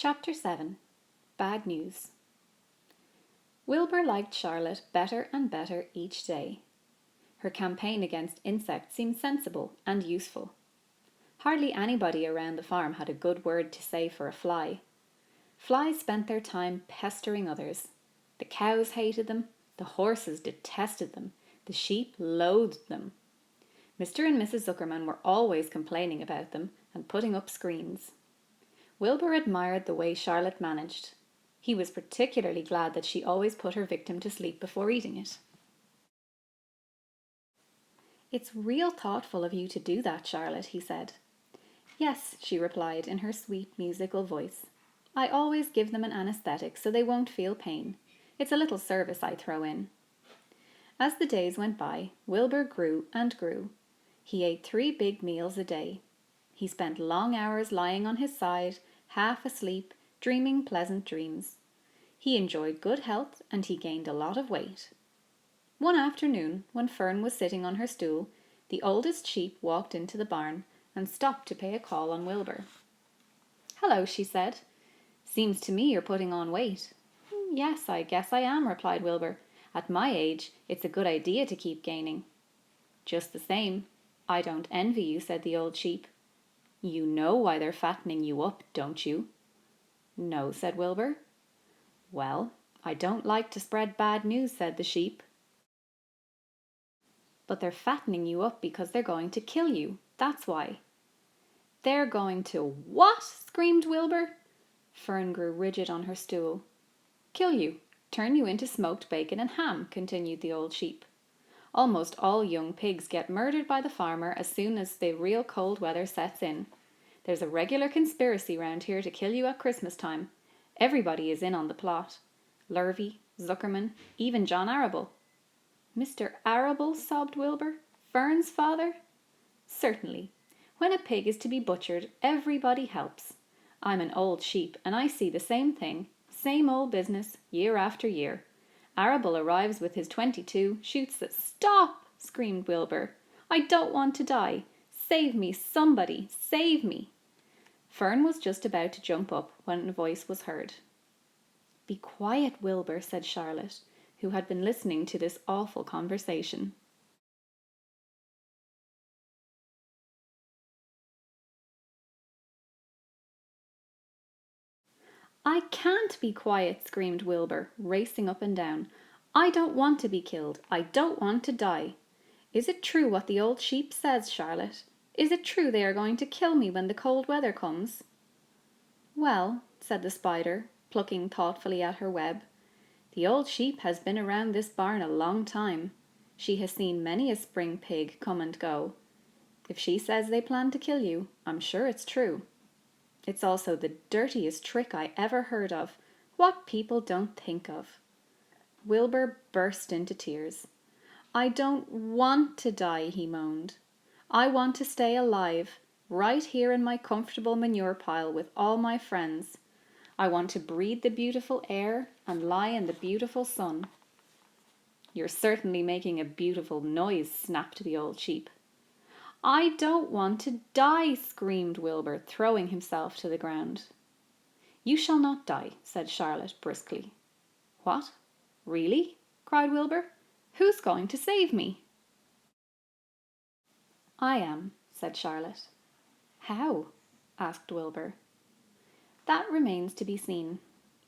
Chapter 7. Bad News. Wilbur liked Charlotte better and better each day. Her campaign against insects seemed sensible and useful. Hardly anybody around the farm had a good word to say for a fly. Flies spent their time pestering others. The cows hated them, the horses detested them, the sheep loathed them. Mr. and Mrs. Zuckerman were always complaining about them and putting up screens. Wilbur admired the way Charlotte managed. He was particularly glad that she always put her victim to sleep before eating it. "It's real thoughtful of you to do that, Charlotte," he said. "Yes," she replied in her sweet musical voice. "I always give them an anesthetic so they won't feel pain. It's a little service I throw in." As the days went by, Wilbur grew and grew. He ate 3 big meals a day. He spent long hours lying on his side, half asleep, dreaming pleasant dreams. He enjoyed good health and he gained a lot of weight. One afternoon, when Fern was sitting on her stool, the oldest sheep walked into the barn and stopped to pay a call on Wilbur. "Hello," she said. "Seems to me you're putting on weight." "Yes, I guess I am," replied Wilbur. "At my age, it's a good idea to keep gaining." "Just the same, I don't envy you," said the old sheep. "You know why they're fattening you up, don't you?" "No," said Wilbur. "Well, I don't like to spread bad news," said the sheep. "But they're fattening you up because they're going to kill you. That's why." "They're going to what?" screamed Wilbur. Fern grew rigid on her stool. "Kill you, turn you into smoked bacon and ham," continued the old sheep. "Almost all young pigs get murdered by the farmer as soon as the real cold weather sets in. There's a regular conspiracy round here to kill you at Christmas time. Everybody is in on the plot. Lurvy, Zuckerman, even John Arable." "Mr. Arable?" sobbed Wilbur. "Fern's father?" "Certainly. When a pig is to be butchered, everybody helps. I'm an old sheep and I see the same thing, same old business, year after year. Arable arrives with his 22, shoots the— "Stop!" screamed Wilbur. "I don't want to die. Save me, somebody, save me." Fern was just about to jump up when a voice was heard. "Be quiet, Wilbur," said Charlotte, who had been listening to this awful conversation. "I can't be quiet," screamed Wilbur, racing up and down. "I don't want to be killed. I don't want to die. Is it true what the old sheep says, Charlotte? Is it true they are going to kill me when the cold weather comes?" "Well," said the spider, plucking thoughtfully at her web, "the old sheep has been around this barn a long time. She has seen many a spring pig come and go. If she says they plan to kill you, I'm sure it's true. It's also the dirtiest trick I ever heard of. What people don't think of." Wilbur burst into tears. "I don't want to die," he moaned. "I want to stay alive, right here in my comfortable manure pile with all my friends. I want to breathe the beautiful air and lie in the beautiful sun." "You're certainly making a beautiful noise," snapped the old sheep. "I don't want to die," screamed Wilbur, throwing himself to the ground. "You shall not die," said Charlotte briskly. "What? Really?" cried Wilbur. "Who's going to save me?" "I am," said Charlotte. "How?" asked Wilbur. "That remains to be seen.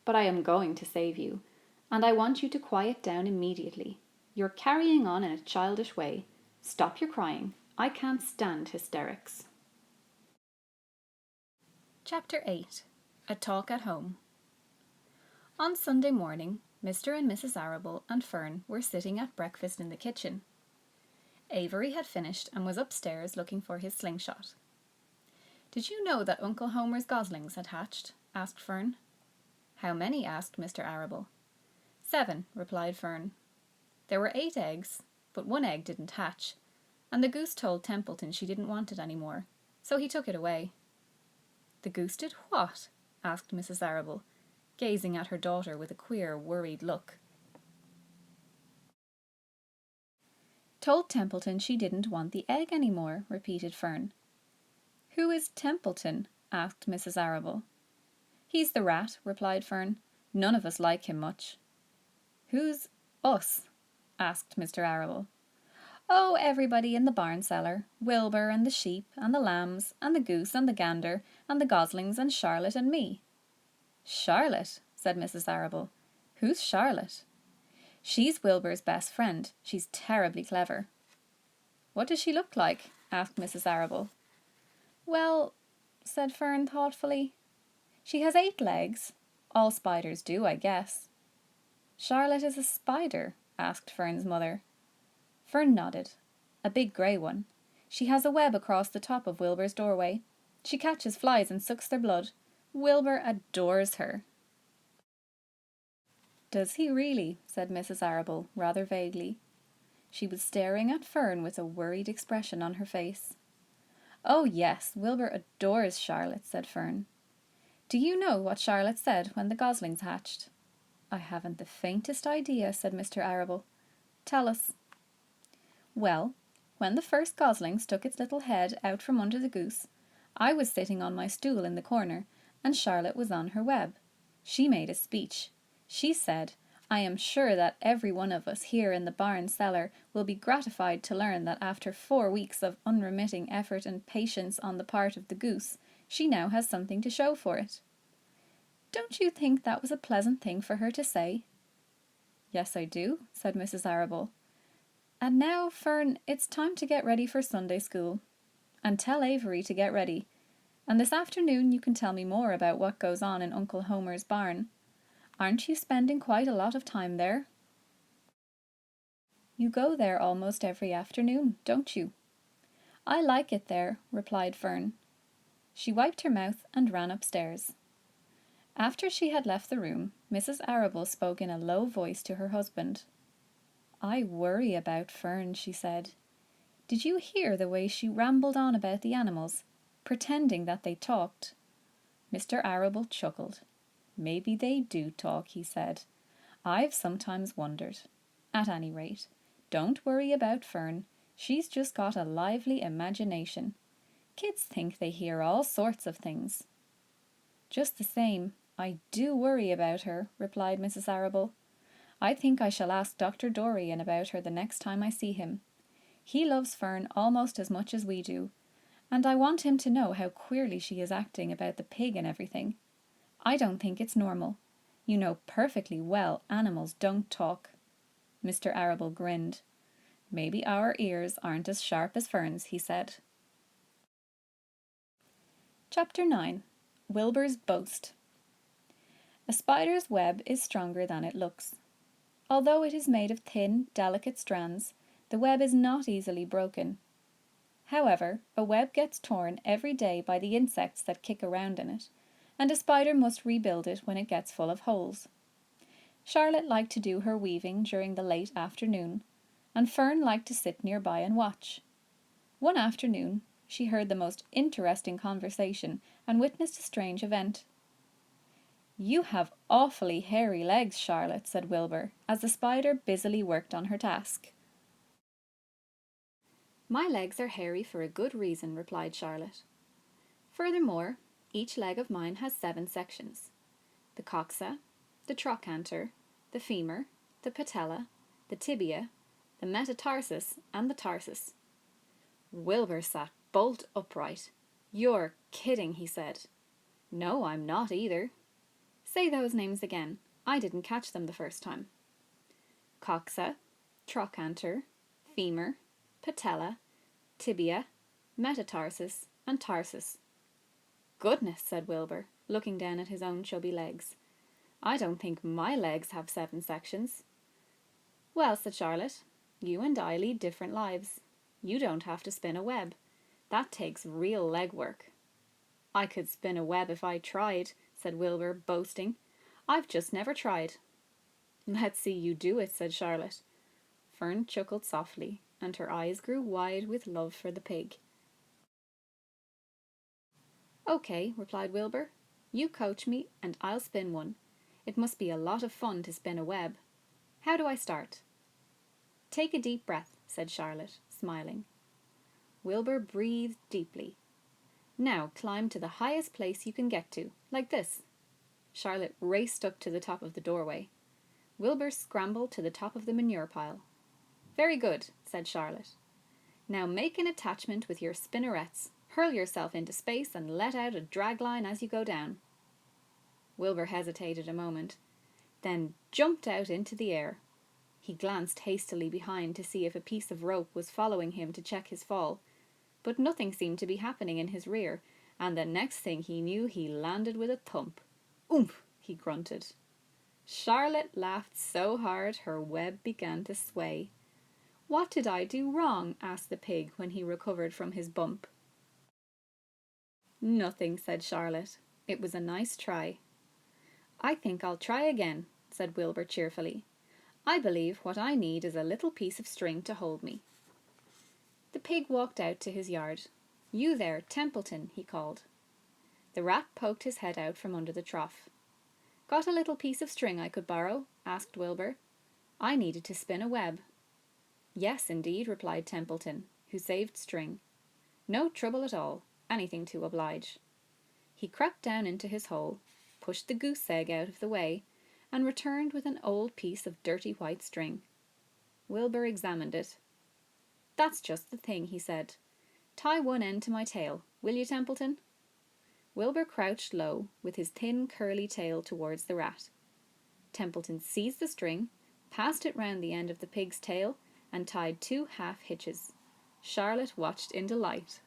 But I am going to save you, and I want you to quiet down immediately. You're carrying on in a childish way. Stop your crying. I can't stand hysterics." Chapter 8. A Talk at Home. On Sunday morning, Mr. and Mrs. Arable and Fern were sitting at breakfast in the kitchen. Avery had finished and was upstairs looking for his slingshot. "Did you know that Uncle Homer's goslings had hatched?" asked Fern. "How many?" asked Mr. Arable. "7," replied Fern. "There were 8 eggs, but 1 egg didn't hatch, and the goose told Templeton she didn't want it any more, so he took it away." "The goose did what?" asked Mrs. Arable, gazing at her daughter with a queer, worried look. "Told Templeton she didn't want the egg any more," repeated Fern. "Who is Templeton?" asked Mrs. Arable. "He's the rat," replied Fern. "None of us like him much." "Who's us?" asked Mr. Arable. "Oh, everybody in the barn cellar. Wilbur and the sheep and the lambs and the goose and the gander and the goslings and Charlotte and me." "Charlotte?" said Mrs. Arable. "Who's Charlotte?" "She's Wilbur's best friend. She's terribly clever." "What does she look like?" asked Mrs. Arable. "Well," said Fern thoughtfully, "she has 8 legs. All spiders do, I guess." "Charlotte is a spider?" asked Fern's mother. Fern nodded. "A big grey one. She has a web across the top of Wilbur's doorway. She catches flies and sucks their blood. Wilbur adores her." "Does he really?" said Mrs. Arable, rather vaguely. She was staring at Fern with a worried expression on her face. "Oh, yes, Wilbur adores Charlotte," said Fern. "Do you know what Charlotte said when the goslings hatched?" "I haven't the faintest idea," said Mr. Arable. "Tell us." "Well, when the first gosling stuck its little head out from under the goose, I was sitting on my stool in the corner, and Charlotte was on her web. She made a speech. She said, 'I am sure that every one of us here in the barn cellar will be gratified to learn that after 4 weeks of unremitting effort and patience on the part of the goose, she now has something to show for it.' Don't you think that was a pleasant thing for her to say?" "Yes, I do," said Mrs. Arable. "And now, Fern, it's time to get ready for Sunday school. And tell Avery to get ready. And this afternoon you can tell me more about what goes on in Uncle Homer's barn. Aren't you spending quite a lot of time there?" "You go there almost every afternoon, don't you?" "I like it there," replied Fern. She wiped her mouth and ran upstairs. After she had left the room, Mrs. Arable spoke in a low voice to her husband. "I worry about Fern," she said. "Did you hear the way she rambled on about the animals, pretending that they talked?" Mr. Arable chuckled. "Maybe they do talk," he said. "I've sometimes wondered. At any rate, don't worry about Fern. She's just got a lively imagination. Kids think they hear all sorts of things." "Just the same, I do worry about her," replied Mrs. Arable. "I think I shall ask Dr. Dorian about her the next time I see him. He loves Fern almost as much as we do, and I want him to know how queerly she is acting about the pig and everything. I don't think it's normal. You know perfectly well animals don't talk." Mr. Arable grinned. "Maybe our ears aren't as sharp as Fern's," he said. Chapter 9. Wilbur's Boast. A spider's web is stronger than it looks. Although it is made of thin, delicate strands, the web is not easily broken. However, a web gets torn every day by the insects that kick around in it, and a spider must rebuild it when it gets full of holes. Charlotte liked to do her weaving during the late afternoon, and Fern liked to sit nearby and watch. One afternoon, she heard the most interesting conversation and witnessed a strange event. "You have awfully hairy legs, Charlotte," said Wilbur, as the spider busily worked on her task. "My legs are hairy for a good reason," replied Charlotte. "Furthermore, each leg of mine has 7 sections. The coxa, the trochanter, the femur, the patella, the tibia, the metatarsus, and the tarsus." Wilbur sat bolt upright. "You're kidding," he said. "No, I'm not either." "Say those names again. I didn't catch them the first time." "Coxa, trochanter, femur, patella, tibia, metatarsus, and tarsus." "Goodness," said Wilbur, looking down at his own chubby legs. "I don't think my legs have 7 sections." "Well," said Charlotte, "you and I lead different lives. You don't have to spin a web. That takes real leg work." "I could spin a web if I tried," said Wilbur, boasting. "I've just never tried." "Let's see you do it," said Charlotte. Fern chuckled softly, and her eyes grew wide with love for the pig. "Okay," replied Wilbur. "You coach me, and I'll spin one. It must be a lot of fun to spin a web. How do I start?" "Take a deep breath," said Charlotte, smiling. Wilbur breathed deeply. "Now climb to the highest place you can get to, like this." Charlotte raced up to the top of the doorway. Wilbur scrambled to the top of the manure pile. "Very good," said Charlotte. "Now make an attachment with your spinnerets. Hurl yourself into space and let out a dragline as you go down." Wilbur hesitated a moment, then jumped out into the air. He glanced hastily behind to see if a piece of rope was following him to check his fall, but nothing seemed to be happening in his rear, and the next thing he knew he landed with a thump. "Oomph!" he grunted. Charlotte laughed so hard her web began to sway. "What did I do wrong?" asked the pig when he recovered from his bump. "Nothing," said Charlotte. "It was a nice try." "I think I'll try again," said Wilbur cheerfully. "I believe what I need is a little piece of string to hold me." The pig walked out to his yard. "You there, Templeton," he called. The rat poked his head out from under the trough. "Got a little piece of string I could borrow?" asked Wilbur. "I needed to spin a web." "Yes, indeed," replied Templeton, who saved string. "No trouble at all. Anything to oblige." He crept down into his hole, pushed the goose egg out of the way, and returned with an old piece of dirty white string. Wilbur examined it. "That's just the thing," he said. "Tie one end to my tail, will you, Templeton?" Wilbur crouched low, with his thin curly tail towards the rat. Templeton seized the string, passed it round the end of the pig's tail, and tied 2 half hitches. Charlotte watched in delight.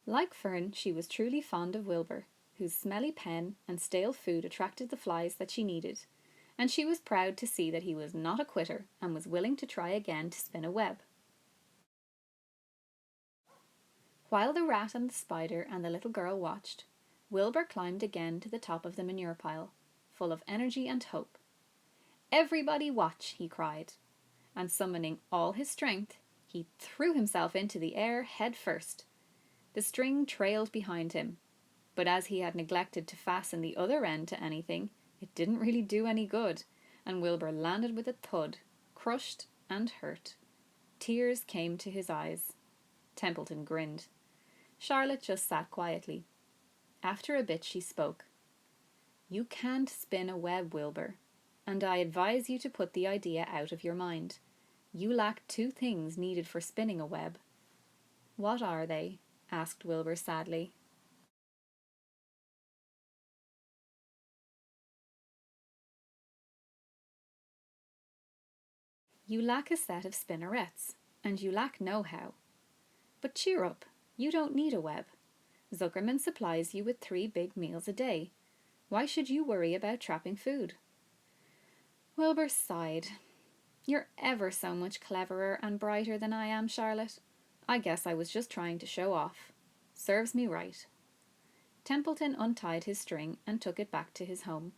Like Fern, she was truly fond of Wilbur, whose smelly pen and stale food attracted the flies that she needed, and she was proud to see that he was not a quitter and was willing to try again to spin a web. While the rat and the spider and the little girl watched, Wilbur climbed again to the top of the manure pile, full of energy and hope. "Everybody watch!" he cried, and summoning all his strength, he threw himself into the air head first. The string trailed behind him, but as he had neglected to fasten the other end to anything, it didn't really do any good, and Wilbur landed with a thud, crushed and hurt. Tears came to his eyes. Templeton grinned. Charlotte just sat quietly. After a bit she spoke. "You can't spin a web, Wilbur, and I advise you to put the idea out of your mind. You lack 2 things needed for spinning a web." "What are they?" asked Wilbur sadly. "You lack a set of spinnerets, and you lack know-how. But cheer up, you don't need a web. Zuckerman supplies you with 3 big meals a day. Why should you worry about trapping food?" Wilbur sighed. "You're ever so much cleverer and brighter than I am, Charlotte. I guess I was just trying to show off. Serves me right." Templeton untied his string and took it back to his home.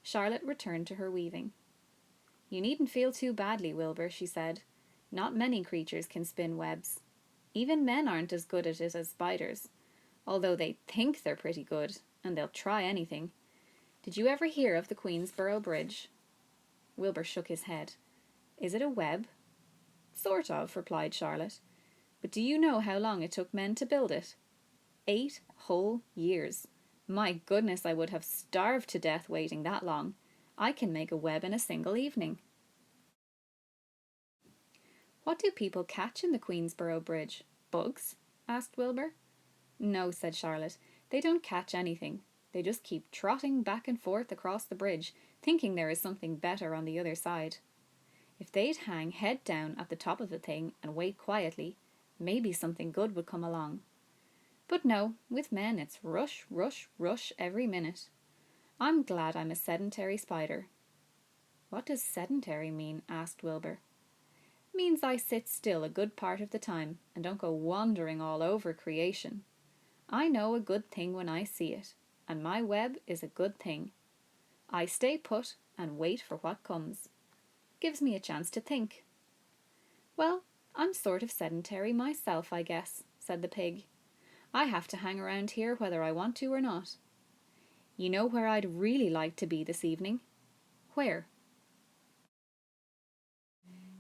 Charlotte returned to her weaving. "You needn't feel too badly, Wilbur," she said. "Not many creatures can spin webs. Even men aren't as good at it as spiders, although they think they're pretty good, and they'll try anything. Did you ever hear of the Queensborough Bridge?" Wilbur shook his head. "Is it a web?" "Sort of," replied Charlotte. "But do you know how long it took men to build it? 8 whole years. My goodness, I would have starved to death waiting that long. I can make a web in a single evening." "What do people catch in the Queensborough Bridge? Bugs?" asked Wilbur. "No," said Charlotte. "They don't catch anything. They just keep trotting back and forth across the bridge, thinking there is something better on the other side. If they'd hang head down at the top of the thing and wait quietly, maybe something good would come along. But no, with men it's rush, rush, rush every minute. I'm glad I'm a sedentary spider." "What does sedentary mean?" asked Wilbur. "Means I sit still a good part of the time and don't go wandering all over creation. I know a good thing when I see it, and my web is a good thing. I stay put and wait for what comes. Gives me a chance to think." "Well, I'm sort of sedentary myself, I guess," said the pig. "I have to hang around here whether I want to or not. You know where I'd really like to be this evening?" "Where?"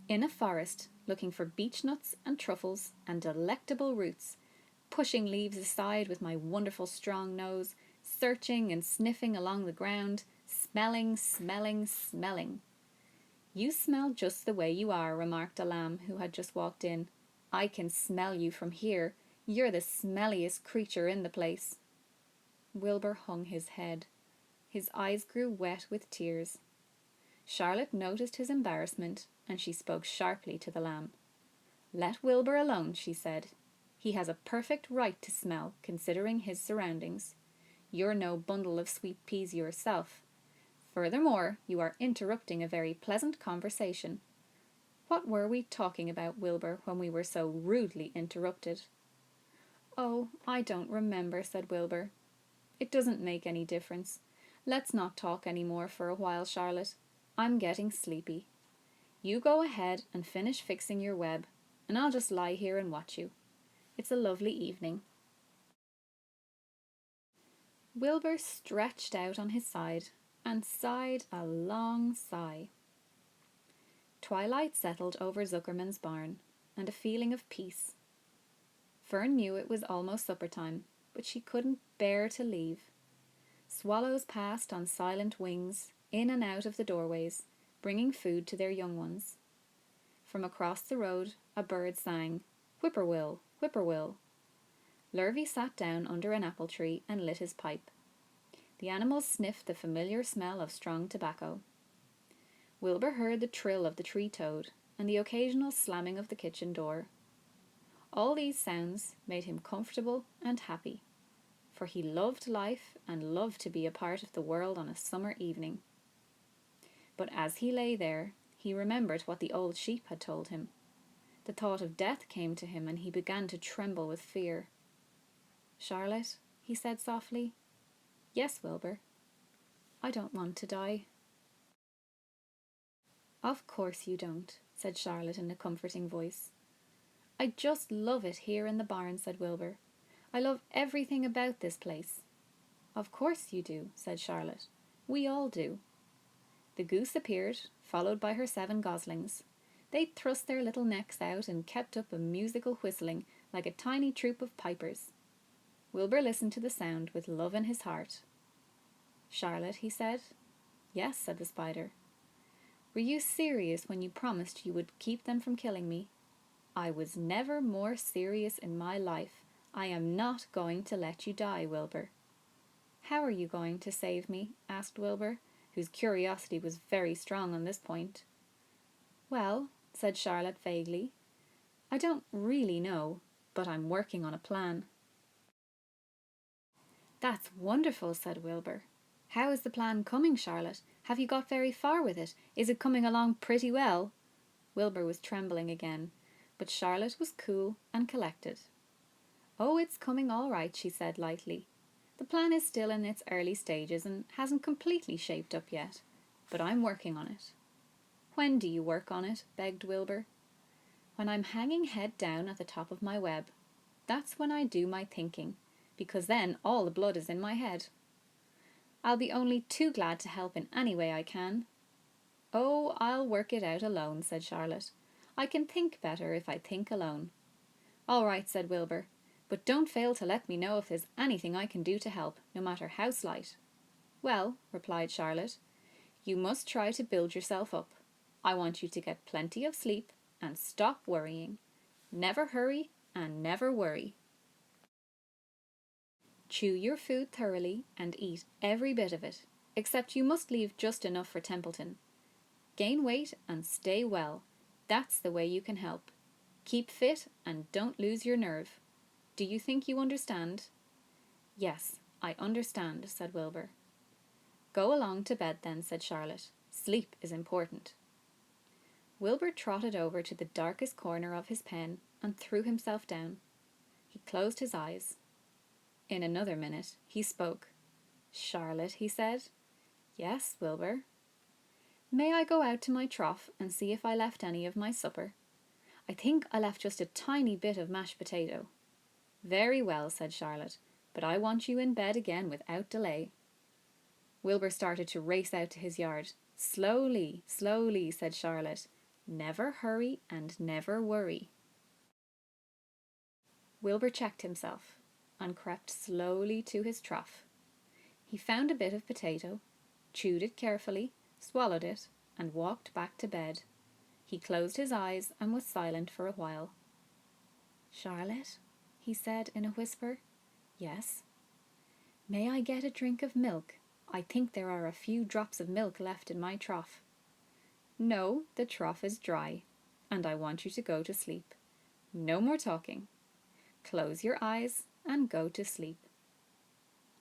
"In a forest, looking for beechnuts and truffles and delectable roots, pushing leaves aside with my wonderful strong nose, searching and sniffing along the ground, smelling, smelling, smelling. "You smell just the way you are," remarked a lamb who had just walked in. "I can smell you from here. You're the smelliest creature in the place." Wilbur hung his head. His eyes grew wet with tears. Charlotte noticed his embarrassment, and she spoke sharply to the lamb. "Let Wilbur alone," she said. "He has a perfect right to smell, considering his surroundings. You're no bundle of sweet peas yourself. Furthermore, you are interrupting a very pleasant conversation. What were we talking about, Wilbur, when we were so rudely interrupted?" "Oh, I don't remember," said Wilbur. "It doesn't make any difference. Let's not talk any more for a while, Charlotte. I'm getting sleepy. You go ahead and finish fixing your web, and I'll just lie here and watch you. It's a lovely evening." Wilbur stretched out on his side and sighed a long sigh. Twilight settled over Zuckerman's barn, and a feeling of peace. Fern knew it was almost supper time, but she couldn't bear to leave. Swallows passed on silent wings, in and out of the doorways, bringing food to their young ones. From across the road, a bird sang, "Whippoorwill, whippoorwill." Lurvy sat down under an apple tree and lit his pipe. The animals sniffed the familiar smell of strong tobacco. Wilbur heard the trill of the tree toad and the occasional slamming of the kitchen door. All these sounds made him comfortable and happy, for he loved life and loved to be a part of the world on a summer evening. But as he lay there, he remembered what the old sheep had told him. The thought of death came to him, and he began to tremble with fear. "Charlotte," he said softly. "Yes, Wilbur." "I don't want to die." "Of course you don't," said Charlotte in a comforting voice. "I just love it here in the barn," said Wilbur. "I love everything about this place." "Of course you do," said Charlotte. "We all do." The goose appeared, followed by her 7 goslings. They thrust their little necks out and kept up a musical whistling like a tiny troop of pipers. Wilbur listened to the sound with love in his heart. "Charlotte," he said. "Yes," said the spider. "Were you serious when you promised you would keep them from killing me?" "I was never more serious in my life. I am not going to let you die, Wilbur." "How are you going to save me?" asked Wilbur, whose curiosity was very strong on this point. "Well," said Charlotte vaguely, "I don't really know, but I'm working on a plan." "That's wonderful," said Wilbur. "How is the plan coming, Charlotte? Have you got very far with it? Is it coming along pretty well?" Wilbur was trembling again, but Charlotte was cool and collected. "Oh, it's coming all right," she said lightly. "The plan is still in its early stages and hasn't completely shaped up yet, but I'm working on it." "When do you work on it?" begged Wilbur. "When I'm hanging head down at the top of my web. That's when I do my thinking, because then all the blood is in my head. I'll be only too glad to help in any way I can." "Oh, I'll work it out alone," said Charlotte. "I can think better if I think alone." "All right," said Wilbur, "but don't fail to let me know if there's anything I can do to help, no matter how slight." "Well," replied Charlotte, "you must try to build yourself up. I want you to get plenty of sleep and stop worrying. Never hurry and never worry. Chew your food thoroughly and eat every bit of it, except you must leave just enough for Templeton. Gain weight and stay well. That's the way you can help. Keep fit and don't lose your nerve. Do you think you understand?" "Yes, I understand," said Wilbur. "Go along to bed then," said Charlotte. "Sleep is important." Wilbur trotted over to the darkest corner of his pen and threw himself down. He closed his eyes. In another minute he spoke. "Charlotte," he said. "Yes, Wilbur." "May I go out to my trough and see if I left any of my supper? I think I left just a tiny bit of mashed potato." "Very well," said Charlotte, "but I want you in bed again without delay." Wilbur started to race out to his yard. "Slowly, slowly," said Charlotte. "Never hurry and never worry." Wilbur checked himself and crept slowly to his trough. He found a bit of potato, chewed it carefully, swallowed it, and walked back to bed. He closed his eyes and was silent for a while. "Charlotte," he said in a whisper. "Yes." "May I get a drink of milk? I think there are a few drops of milk left in my trough." "No, the trough is dry, and I want you to go to sleep. No more talking. Close your eyes and go to sleep."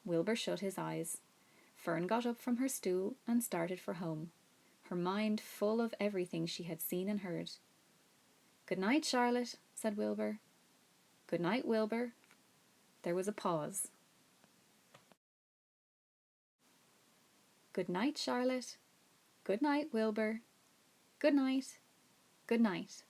Wilbur shut his eyes. Fern got up from her stool and started for home, her mind full of everything she had seen and heard. "Good night, Charlotte," said Wilbur. "Good night, Wilbur." There was a pause. "Good night, Charlotte. Good night, Wilbur. Good night. Good night."